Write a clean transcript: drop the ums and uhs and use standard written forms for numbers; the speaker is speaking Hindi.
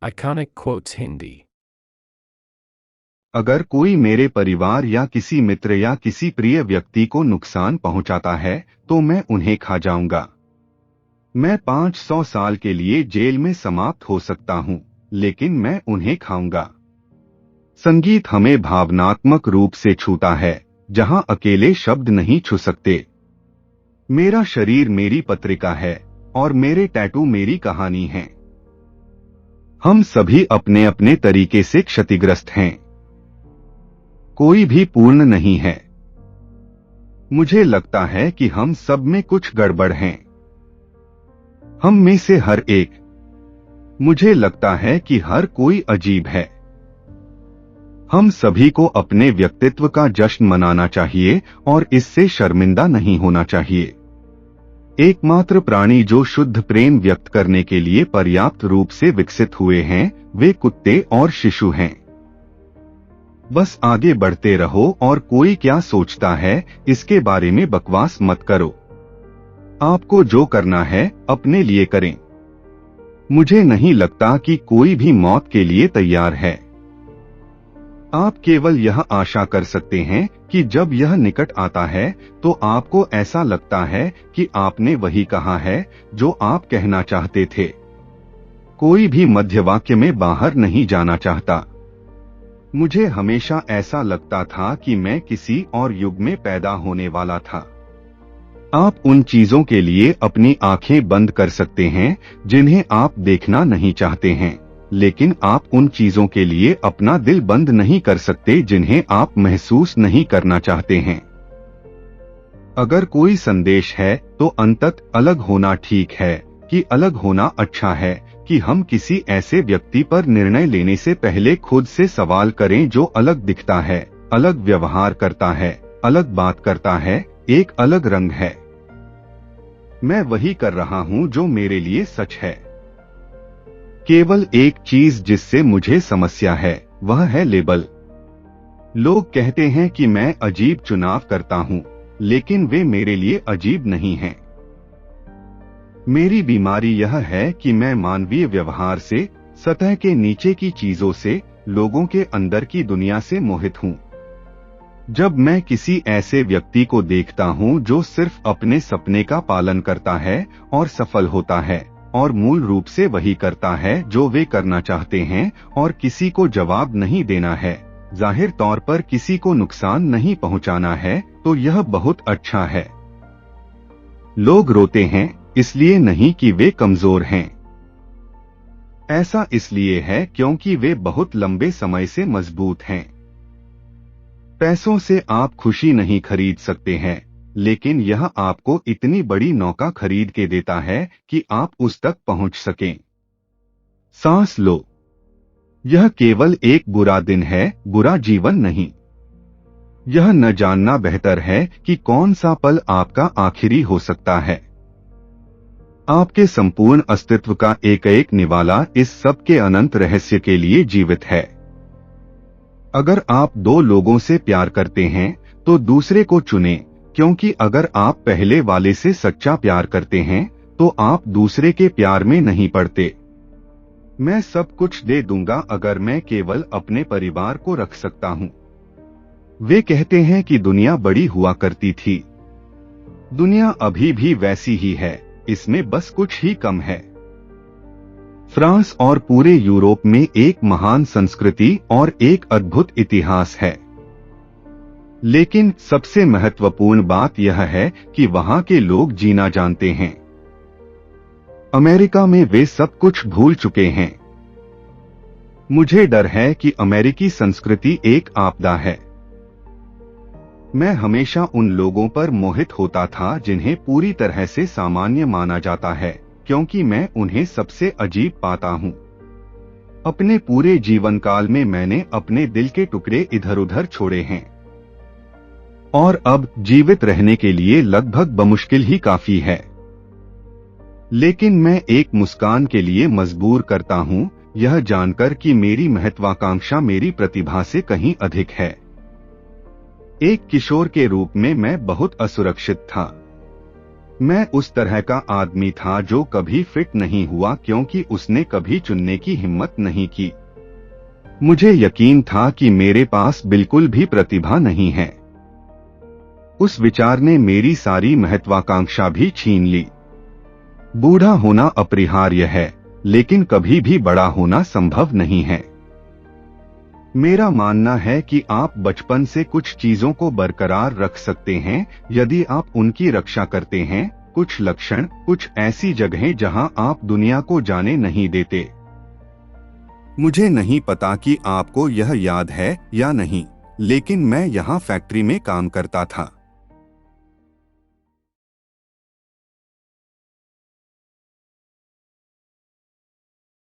Iconic quotes Hindi. अगर कोई मेरे परिवार या किसी मित्र या किसी प्रिय व्यक्ति को नुकसान पहुंचाता है तो मैं उन्हें खा जाऊंगा। मैं 500 साल के लिए जेल में समाप्त हो सकता हूं, लेकिन मैं उन्हें खाऊंगा। संगीत हमें भावनात्मक रूप से छूता है, जहां अकेले शब्द नहीं छू सकते। मेरा शरीर मेरी पत्रिका है और मेरे टैटू मेरी कहानी हैं। हम सभी अपने अपने तरीके से क्षतिग्रस्त हैं। कोई भी पूर्ण नहीं है। मुझे लगता है कि हम सब में कुछ गड़बड़ हैं। हम में से हर एक। मुझे लगता है कि हर कोई अजीब है। हम सभी को अपने व्यक्तित्व का जश्न मनाना चाहिए और इससे शर्मिंदा नहीं होना चाहिए। एकमात्र प्राणी जो शुद्ध प्रेम व्यक्त करने के लिए पर्याप्त रूप से विकसित हुए हैं, वे कुत्ते और शिशु हैं। बस आगे बढ़ते रहो और कोई क्या सोचता है इसके बारे में बकवास मत करो। आपको जो करना है अपने लिए करें। मुझे नहीं लगता कि कोई भी मौत के लिए तैयार है। आप केवल यह आशा कर सकते हैं कि जब यह निकट आता है तो आपको ऐसा लगता है कि आपने वही कहा है जो आप कहना चाहते थे। कोई भी मध्य वाक्य में बाहर नहीं जाना चाहता। मुझे हमेशा ऐसा लगता था कि मैं किसी और युग में पैदा होने वाला था। आप उन चीजों के लिए अपनी आंखें बंद कर सकते हैं जिन्हें आप देखना नहीं चाहते हैं, लेकिन आप उन चीजों के लिए अपना दिल बंद नहीं कर सकते जिन्हें आप महसूस नहीं करना चाहते हैं। अगर कोई संदेश है तो अंततः अलग होना ठीक है कि अलग होना अच्छा है, कि हम किसी ऐसे व्यक्ति पर निर्णय लेने से पहले खुद से सवाल करें जो अलग दिखता है, अलग व्यवहार करता है, अलग बात करता है, एक अलग रंग है। मैं वही कर रहा हूं जो मेरे लिए सच है। केवल एक चीज जिससे मुझे समस्या है वह है लेबल। लोग कहते हैं कि मैं अजीब चुनाव करता हूं, लेकिन वे मेरे लिए अजीब नहीं हैं। मेरी बीमारी यह है कि मैं मानवीय व्यवहार से, सतह के नीचे की चीजों से, लोगों के अंदर की दुनिया से मोहित हूं। जब मैं किसी ऐसे व्यक्ति को देखता हूं जो सिर्फ अपने सपने का पालन करता है और सफल होता है, और मूल रूप से वही करता है जो वे करना चाहते हैं और किसी को जवाब नहीं देना है, जाहिर तौर पर किसी को नुकसान नहीं पहुंचाना है, तो यह बहुत अच्छा है। लोग रोते हैं इसलिए नहीं कि वे कमजोर हैं। ऐसा इसलिए है क्योंकि वे बहुत लंबे समय से मजबूत हैं। पैसों से आप खुशी नहीं खरीद सकते हैं, लेकिन यह आपको इतनी बड़ी नौका खरीद के देता है कि आप उस तक पहुंच सकें। सांस लो। यह केवल एक बुरा दिन है, बुरा जीवन नहीं। यह न जानना बेहतर है कि कौन सा पल आपका आखिरी हो सकता है। आपके संपूर्ण अस्तित्व का एक एक निवाला इस सब के अनंत रहस्य के लिए जीवित है। अगर आप दो लोगों से प्यार करते हैं तो दूसरे को चुनें, क्योंकि अगर आप पहले वाले से सच्चा प्यार करते हैं तो आप दूसरे के प्यार में नहीं पड़ते। मैं सब कुछ दे दूंगा अगर मैं केवल अपने परिवार को रख सकता हूं। वे कहते हैं कि दुनिया बड़ी हुआ करती थी। दुनिया अभी भी वैसी ही है, इसमें बस कुछ ही कम है। फ्रांस और पूरे यूरोप में एक महान संस्कृति और एक अद्भुत इतिहास है। लेकिन सबसे महत्वपूर्ण बात यह है कि वहां के लोग जीना जानते हैं। अमेरिका में वे सब कुछ भूल चुके हैं। मुझे डर है कि अमेरिकी संस्कृति एक आपदा है। मैं हमेशा उन लोगों पर मोहित होता था जिन्हें पूरी तरह से सामान्य माना जाता है, क्योंकि मैं उन्हें सबसे अजीब पाता हूं। अपने पूरे जीवन काल में मैंने अपने दिल के टुकड़े इधर उधर छोड़े हैं, और अब जीवित रहने के लिए लगभग बमुश्किल ही काफी है। लेकिन मैं एक मुस्कान के लिए मजबूर करता हूं, यह जानकर कि मेरी महत्वाकांक्षा मेरी प्रतिभा से कहीं अधिक है। एक किशोर के रूप में मैं बहुत असुरक्षित था। मैं उस तरह का आदमी था जो कभी फिट नहीं हुआ क्योंकि उसने कभी चुनने की हिम्मत नहीं की। मुझे यकीन था कि मेरे पास बिल्कुल भी प्रतिभा नहीं है। उस विचार ने मेरी सारी महत्वाकांक्षा भी छीन ली। बूढ़ा होना अपरिहार्य है, लेकिन कभी भी बड़ा होना संभव नहीं है। मेरा मानना है कि आप बचपन से कुछ चीजों को बरकरार रख सकते हैं यदि आप उनकी रक्षा करते हैं। कुछ लक्षण, कुछ ऐसी जगहें जहां आप दुनिया को जाने नहीं देते। मुझे नहीं पता कि आपको यह याद है या नहीं, लेकिन मैं यहाँ फैक्ट्री में काम करता था।